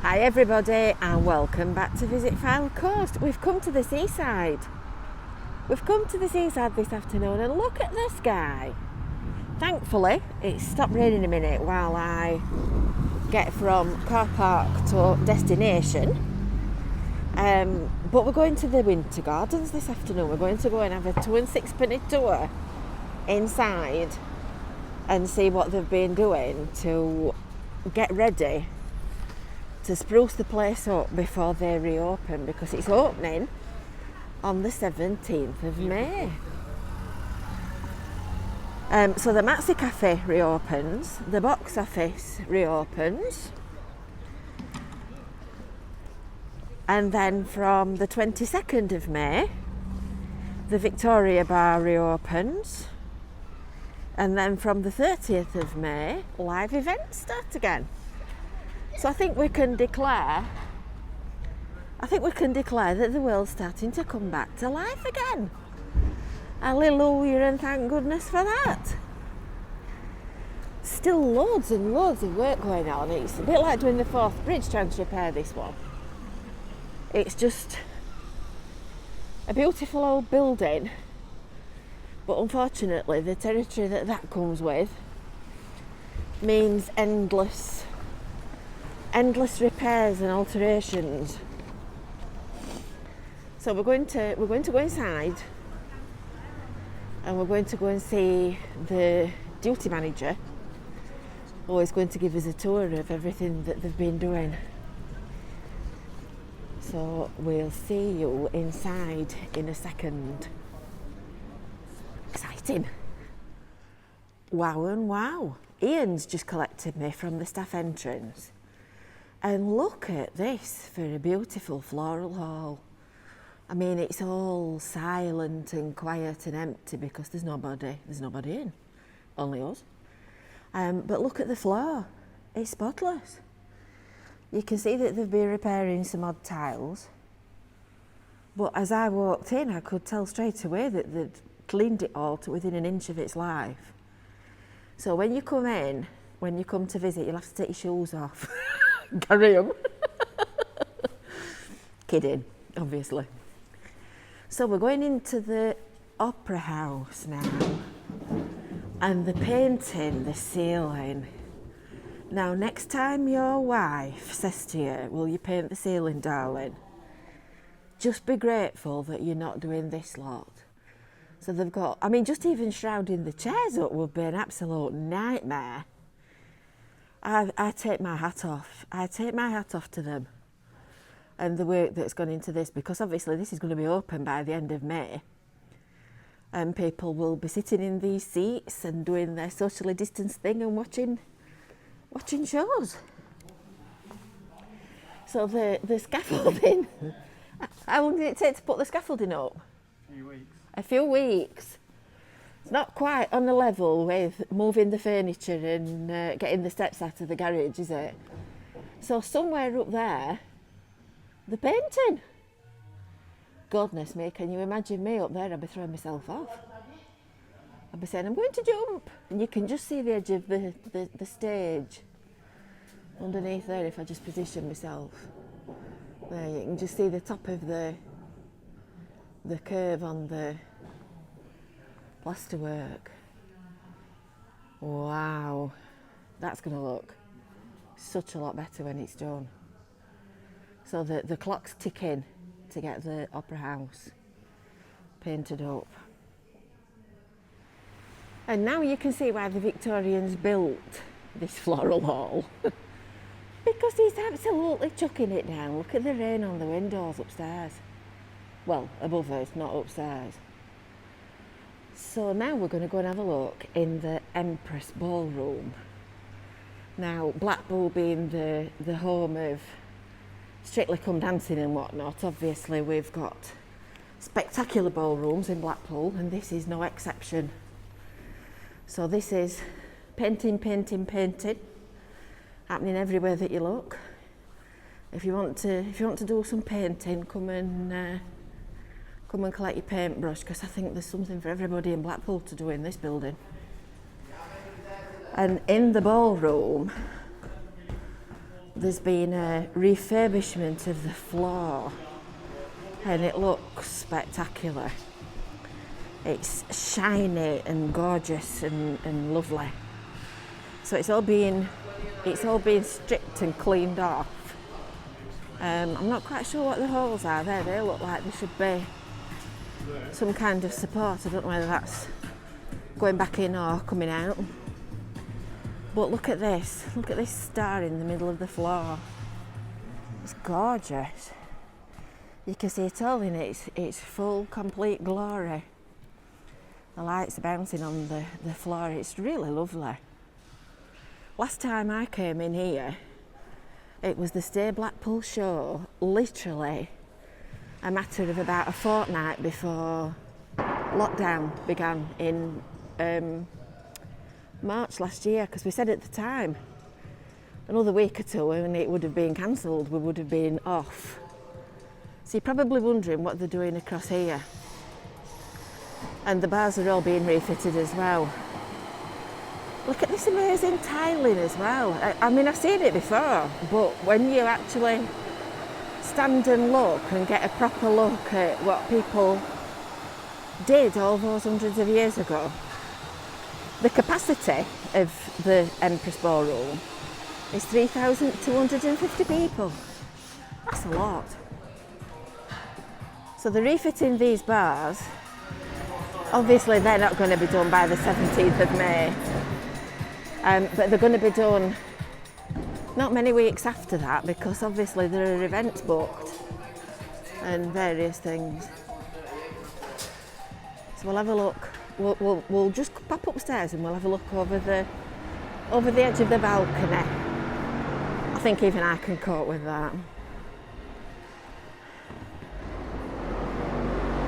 Hi everybody and welcome back to Visit Fylde Coast. We've come to the seaside. We've come to the seaside this afternoon and look at the sky. Thankfully it's stopped raining a minute while I get from car park to destination. But we're going to the Winter Gardens this afternoon. We're going to go and have a 2 and 6 tour inside and see what they've been doing to get ready to spruce the place up before they reopen, because it's opening on the 17th of May. So the Mazzei cafe reopens, the box office reopens, and then from the 22nd of May the Victoria Bar reopens, and then from the 30th of May live events start again. So I think we can declare that the world's starting to come back to life again. Hallelujah, and thank goodness for that. Still loads and loads of work going on. It's a bit like doing the Forth Bridge, trying to repair this one. It's just a beautiful old building, but unfortunately the territory that comes with means endless repairs and alterations. So we're going to go inside, and we're going to go and see the duty manager, who is going to give us a tour of everything that they've been doing. So we'll see you inside in a second. Exciting. Wow and wow. Ian's just collected me from the staff entrance. And look at this for a beautiful Floral Hall. I mean, it's all silent and quiet and empty because there's nobody in, only us. But look at the floor, it's spotless. You can see that they've been repairing some odd tiles. But as I walked in, I could tell straight away that they'd cleaned it all to within an inch of its life. So when you come to visit, you'll have to take your shoes off. Carry on. Kidding, obviously. So we're going into the Opera House now, and the painting, the ceiling. Now, next time your wife says to you, "Will you paint the ceiling, darling?" just be grateful that you're not doing this lot. So they've got, I mean, just even shrouding the chairs up would be an absolute nightmare. I take my hat off. I take my hat off to them and the work that's gone into this, because obviously this is going to be open by the end of May, and people will be sitting in these seats and doing their socially distanced thing and watching shows. So the scaffolding, how long did it take to put the scaffolding up? A few weeks. It's not quite on the level with moving the furniture and getting the steps out of the garage, is it? So somewhere up there, the painting. Goodness me, can you imagine me up there? I'd be throwing myself off. I'd be saying, I'm going to jump. And you can just see the edge of the stage underneath there if I just position myself. There, you can just see the top of the curve on the plasterwork. Wow, that's going to look such a lot better when it's done. So the clock's ticking to get the Opera House painted up. And now you can see why the Victorians built this Floral Hall. Because he's absolutely chucking it down. Look at the rain on the windows upstairs. Well, above us, not upstairs. So now we're going to go and have a look in the Empress Ballroom. Now, Blackpool being the home of Strictly Come Dancing and whatnot, obviously we've got spectacular ballrooms in Blackpool, and this is no exception. So this is painting, happening everywhere that you look. If you want to do some painting, come and collect your paintbrush, because I think there's something for everybody in Blackpool to do in this building. And in the ballroom, there's been a refurbishment of the floor and it looks spectacular. It's shiny and gorgeous and lovely. So it's all been stripped and cleaned off. I'm not quite sure what the holes are there. They look like there should be some kind of support. I don't know whether that's going back in or coming out. But look at this star in the middle of the floor. It's gorgeous. You can see it all in its full, complete glory. The lights are bouncing on the floor. It's really lovely. Last time I came in here, it was the Stay Blackpool show, literally a matter of about a fortnight before lockdown began in March last year, because we said at the time another week or two and it would have been cancelled, we would have been off. So you're probably wondering what they're doing across here. And the bars are all being refitted as well. Look at this amazing tiling as well. I mean, I've seen it before, but when you actually stand and look and get a proper look at what people did all those hundreds of years ago, the capacity of the Empress Ballroom is 3,250 people. That's a lot. So they're refitting these bars. Obviously they're not going to be done by the 17th of May, but they're going to be done not many weeks after that, because obviously there are events booked and various things. So we'll have a look. We'll just pop upstairs and we'll have a look over the edge of the balcony. I think even I can cope with that.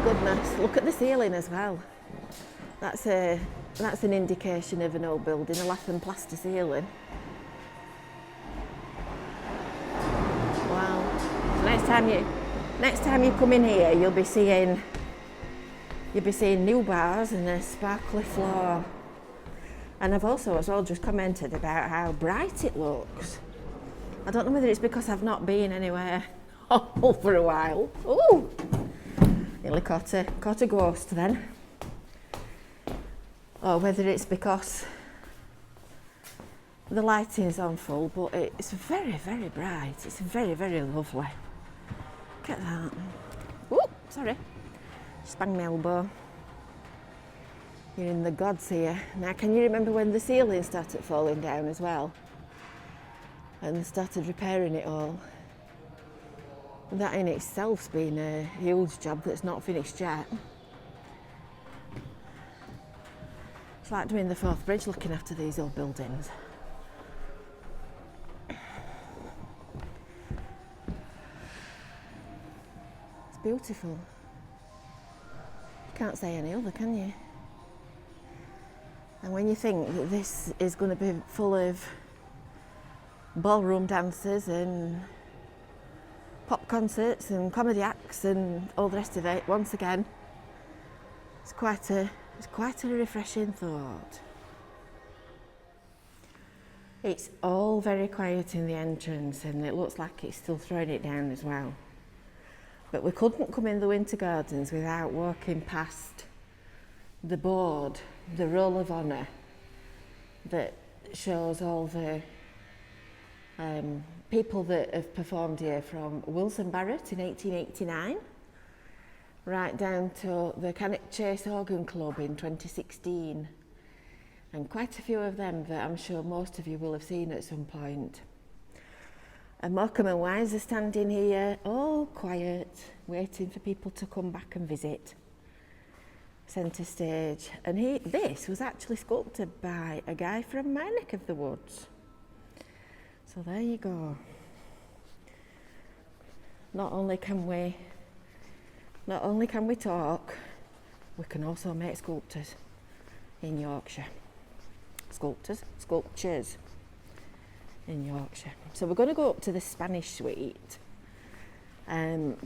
Goodness, look at the ceiling as well. That's an indication of an old building, a lath and plaster ceiling. Wow. So next time you come in here, you'll be seeing new bars and a sparkly floor. And I've also as well just commented about how bright it looks. I don't know whether it's because I've not been anywhere for a while. Ooh! Nearly caught a ghost then. Or whether it's because the lighting is on full, but it's very, very bright. It's very, very lovely. Look at that. Ooh, sorry. Just banged my elbow. You're in the gods here. Now, can you remember when the ceiling started falling down as well? And they started repairing it all? That in itself's been a huge job that's not finished yet. It's like doing the Forth Bridge, looking after these old buildings. It's beautiful. You can't say any other, can you? And when you think that this is going to be full of ballroom dancers and pop concerts and comedy acts and all the rest of it, once again, it's quite a refreshing thought. It's all very quiet in the entrance and it looks like it's still throwing it down as well. But we couldn't come in the Winter Gardens without walking past the board, the Roll of Honour, that shows all the people that have performed here, from Wilson Barrett in 1889 right down to the Cannock Chase Organ Club in 2016, and quite a few of them that I'm sure most of you will have seen at some point. And Morecambe and Wise are standing here, all quiet, waiting for people to come back and visit. Centre stage. And this was actually sculpted by a guy from my neck of the woods. So there you go. Not only can we talk, we can also make sculptures in Yorkshire. Sculptures in Yorkshire. So we're going to go up to the Spanish suite,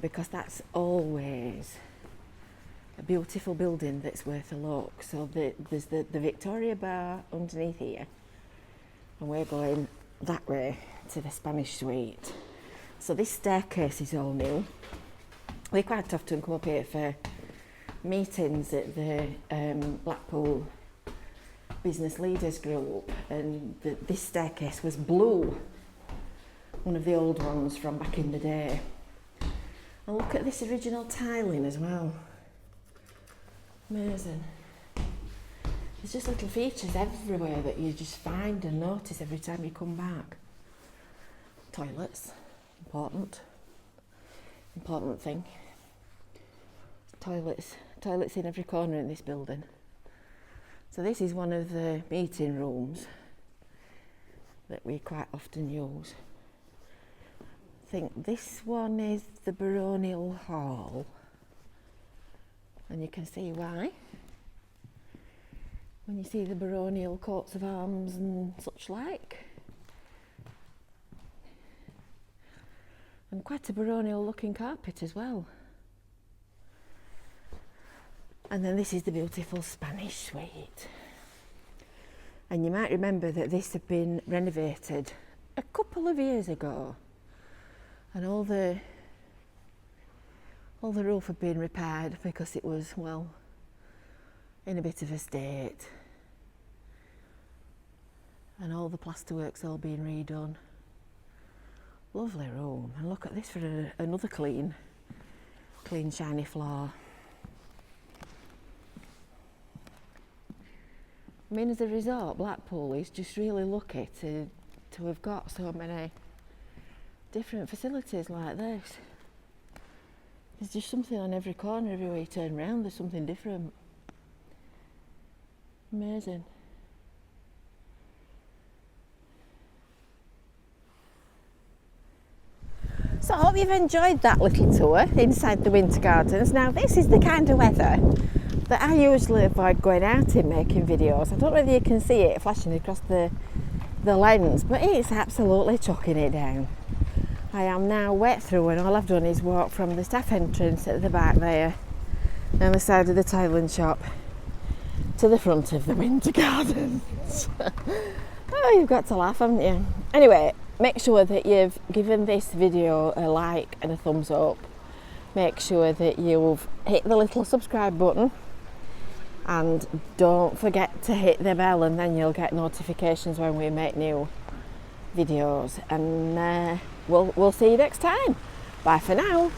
because that's always a beautiful building that's worth a look. So there's the Victoria Bar underneath here, and we're going that way to the Spanish suite. So this staircase is all new. We quite often come up here for meetings at the Blackpool Business Leaders Group, and this staircase was blue, one of the old ones from back in the day. And look at this original tiling as well. Amazing. There's just little features everywhere that you just find and notice every time you come back. Toilets, important thing. Toilets in every corner in this building. So this is one of the meeting rooms that we quite often use. I think this one is the Baronial Hall, and you can see why when you see the baronial coats of arms and such like. And quite a baronial looking carpet as well. And then this is the beautiful Spanish suite. And you might remember that this had been renovated a couple of years ago, and all the roof had been repaired because it was, well, in a bit of a state, and all the plasterwork's all been redone. Lovely room, and look at this for another clean shiny floor. I mean, as a resort, Blackpool is just really lucky to have got so many different facilities like this. There's just something on every corner. Everywhere you turn around, there's something different. Amazing. So I hope you've enjoyed that little tour inside the Winter Gardens. Now this is the kind of weather that I usually avoid going out in making videos. I don't know whether you can see it flashing across the lens, but it's absolutely chucking it down. I am now wet through, and all I've done is walk from the staff entrance at the back there, on the side of the tiling shop, to the front of the Winter Gardens. Oh, you've got to laugh, haven't you? Anyway, make sure that you've given this video a like and a thumbs up. Make sure that you've hit the little subscribe button, and don't forget to hit the bell, and then you'll get notifications when we make new videos. And we'll see you next time. Bye for now.